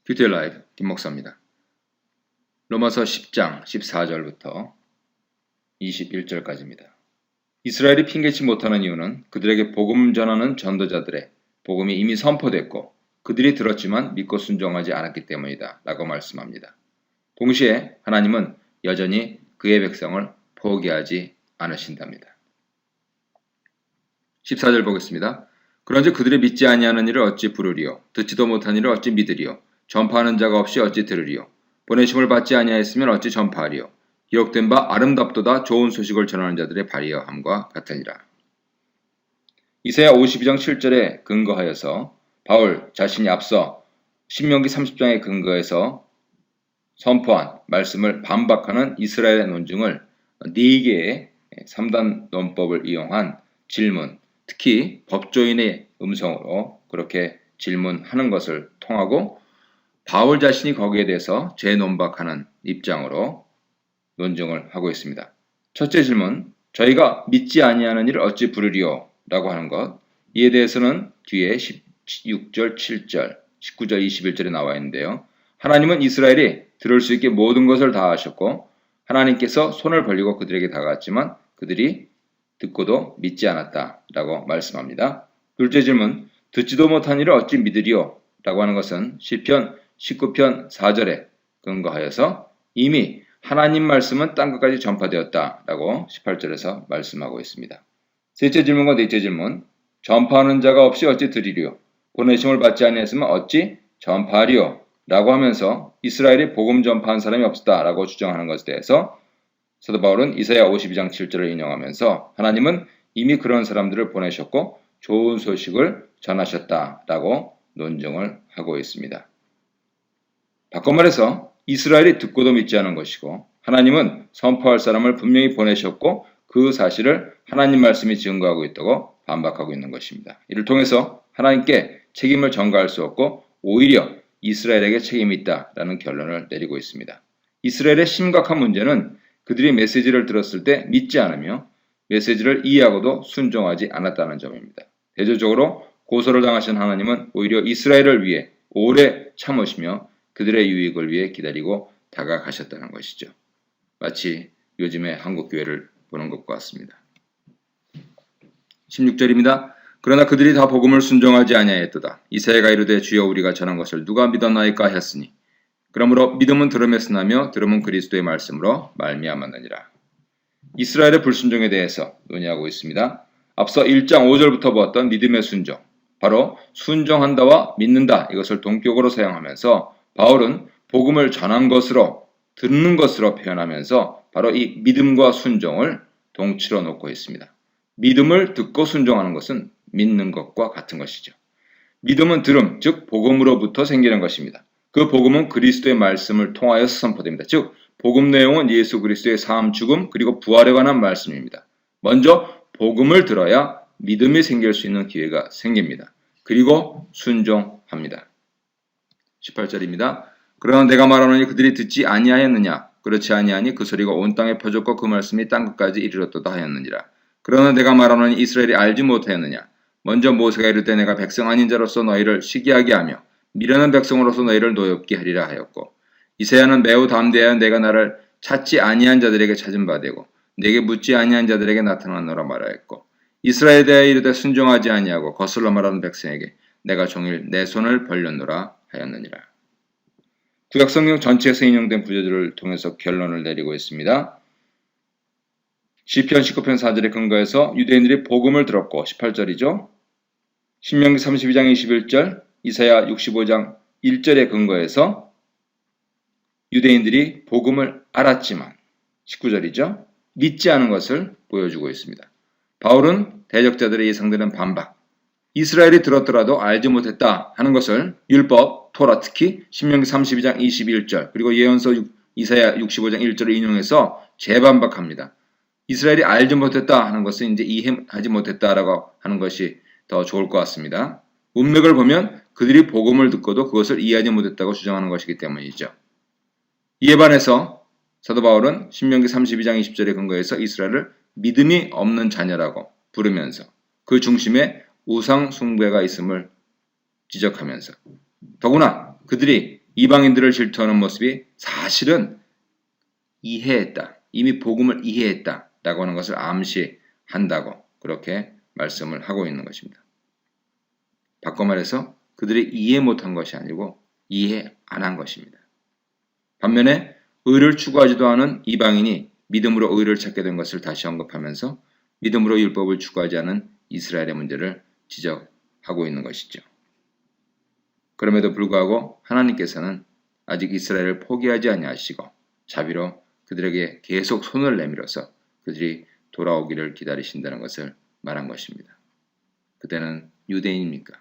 큐티 라이브 김목사입니다. 로마서 10장 14절부터 21절까지입니다. 이스라엘이 핑계치 못하는 이유는 그들에게 복음 전하는 전도자들의 복음이 이미 선포됐고 그들이 들었지만 믿고 순종하지 않았기 때문이다 라고 말씀합니다. 동시에 하나님은 여전히 그의 백성을 포기하지 않으신답니다. 14절 보겠습니다. 그런즉 그들이 믿지 아니하는 일을 어찌 부르리요 듣지도 못한 일을 어찌 믿으리요 전파하는 자가 없이 어찌 들으리요 보내심을 받지 아니하였으면 어찌 전파하리요 기록된 바 아름답도다 좋은 소식을 전하는 자들의 발이여함과 같으니라. 이사야 52장 7절에 근거하여서 바울 자신이 앞서 신명기 30장에 근거해서 선포한 말씀을 반박하는 이스라엘의 논증을 4개의 3단 논법을 이용한 질문, 특히 법조인의 음성으로 그렇게 질문하는 것을 통하고 바울 자신이 거기에 대해서 재논박하는 입장으로 논증을 하고 있습니다. 첫째 질문, 저희가 믿지 아니하는 일을 어찌 부르리요? 라고 하는 것, 이에 대해서는 뒤에 16절, 7절, 19절, 21절에 나와 있는데요. 하나님은 이스라엘이 들을 수 있게 모든 것을 다 하셨고 하나님께서 손을 벌리고 그들에게 다가갔지만 그들이 듣고도 믿지 않았다라고 말씀합니다. 둘째 질문, 듣지도 못한 일을 어찌 믿으리요? 라고 하는 것은 시편 19편 4절에 근거하여서 이미 하나님 말씀은 땅끝까지 전파되었다라고 18절에서 말씀하고 있습니다. 셋째 질문과 넷째 질문, 전파하는 자가 없이 어찌 들으리요? 보내심을 받지 아니했으면 어찌 전파하리요? 라고 하면서 이스라엘이 복음 전파한 사람이 없었다라고 주장하는 것에 대해서 사도 바울은 이사야 52장 7절을 인용하면서 하나님은 이미 그런 사람들을 보내셨고 좋은 소식을 전하셨다라고 논증을 하고 있습니다. 바꿔 말해서 이스라엘이 듣고도 믿지 않은 것이고 하나님은 선포할 사람을 분명히 보내셨고 그 사실을 하나님 말씀이 증거하고 있다고 반박하고 있는 것입니다. 이를 통해서 하나님께 책임을 전가할 수 없고 오히려 이스라엘에게 책임이 있다라는 결론을 내리고 있습니다. 이스라엘의 심각한 문제는 그들이 메시지를 들었을 때 믿지 않으며 메시지를 이해하고도 순종하지 않았다는 점입니다. 대조적으로 고소를 당하신 하나님은 오히려 이스라엘을 위해 오래 참으시며 그들의 유익을 위해 기다리고 다가가셨다는 것이죠. 마치 요즘의 한국교회를 보는 것과 같습니다. 16절입니다. 그러나 그들이 다 복음을 순종하지 아니하였도다. 이사야가 이르되 주여 우리가 전한 것을 누가 믿었나이까 하였으니 그러므로 믿음은 들음에서 나며 들음은 그리스도의 말씀으로 말미암았느니라. 이스라엘의 불순종에 대해서 논의하고 있습니다. 앞서 1장 5절부터 보았던 믿음의 순종, 바로 순종한다와 믿는다 이것을 동격으로 사용하면서 바울은 복음을 전한 것으로 듣는 것으로 표현하면서 바로 이 믿음과 순종을 동치로 놓고 있습니다. 믿음을 듣고 순종하는 것은 믿는 것과 같은 것이죠. 믿음은 들음, 즉 복음으로부터 생기는 것입니다. 그 복음은 그리스도의 말씀을 통하여서 선포됩니다. 즉 복음 내용은 예수 그리스도의 삶, 죽음, 그리고 부활에 관한 말씀입니다. 먼저 복음을 들어야 믿음이 생길 수 있는 기회가 생깁니다. 그리고 순종합니다. 18절입니다. 그러나 내가 말하노니 그들이 듣지 아니하였느냐? 그렇지 아니하니 그 소리가 온 땅에 퍼졌고 그 말씀이 땅끝까지 이르렀도다 하였느니라. 그러나 내가 말하노니 이스라엘이 알지 못하였느냐? 먼저 모세가 이르되 내가 백성 아닌 자로서 너희를 시기하게 하며 미련한 백성으로서 너희를 노엽게 하리라 하였고 이사야는 매우 담대하여 내가 나를 찾지 아니한 자들에게 찾은 바 되고 내게 묻지 아니한 자들에게 나타나노라 말하였고 이스라엘에 대하여 이르되 순종하지 아니하고 거슬러 말하는 백성에게 내가 종일 내 손을 벌렸노라 하였느니라. 구약성경 전체에서 인용된 구절들을 통해서 결론을 내리고 있습니다. 시편 19편 4절에 근거해서 유대인들이 복음을 들었고 18절이죠. 신명기 32장 21절, 이사야 65장 1절에 근거해서 유대인들이 복음을 알았지만 19절이죠. 믿지 않은 것을 보여주고 있습니다. 바울은 대적자들의 예상되는 반박, 이스라엘이 들었더라도 알지 못했다 하는 것을 율법, 토라 특히 신명기 32장 21절 그리고 예언서 이사야 65장 1절을 인용해서 재반박합니다. 이스라엘이 알지 못했다 하는 것은 이제 이해하지 못했다라고 하는 것이 더 좋을 것 같습니다. 문맥을 보면 그들이 복음을 듣고도 그것을 이해하지 못했다고 주장하는 것이기 때문이죠. 이에 반해서 사도 바울은 신명기 32장 20절에 근거해서 이스라엘을 믿음이 없는 자녀라고 부르면서 그 중심에 우상 숭배가 있음을 지적하면서 더구나 그들이 이방인들을 질투하는 모습이 사실은 이해했다. 이미 복음을 이해했다. 라고 하는 것을 암시한다고 그렇게 말씀을 하고 있는 것입니다. 바꿔 말해서 그들이 이해 못한 것이 아니고 이해 안 한 것입니다. 반면에 의를 추구하지도 않은 이방인이 믿음으로 의를 찾게 된 것을 다시 언급하면서 믿음으로 율법을 추구하지 않은 이스라엘의 문제를 지적하고 있는 것이죠. 그럼에도 불구하고 하나님께서는 아직 이스라엘을 포기하지 아니하시고 자비로 그들에게 계속 손을 내밀어서 그들이 돌아오기를 기다리신다는 것을 말한 것입니다. 그때는 유대인입니까?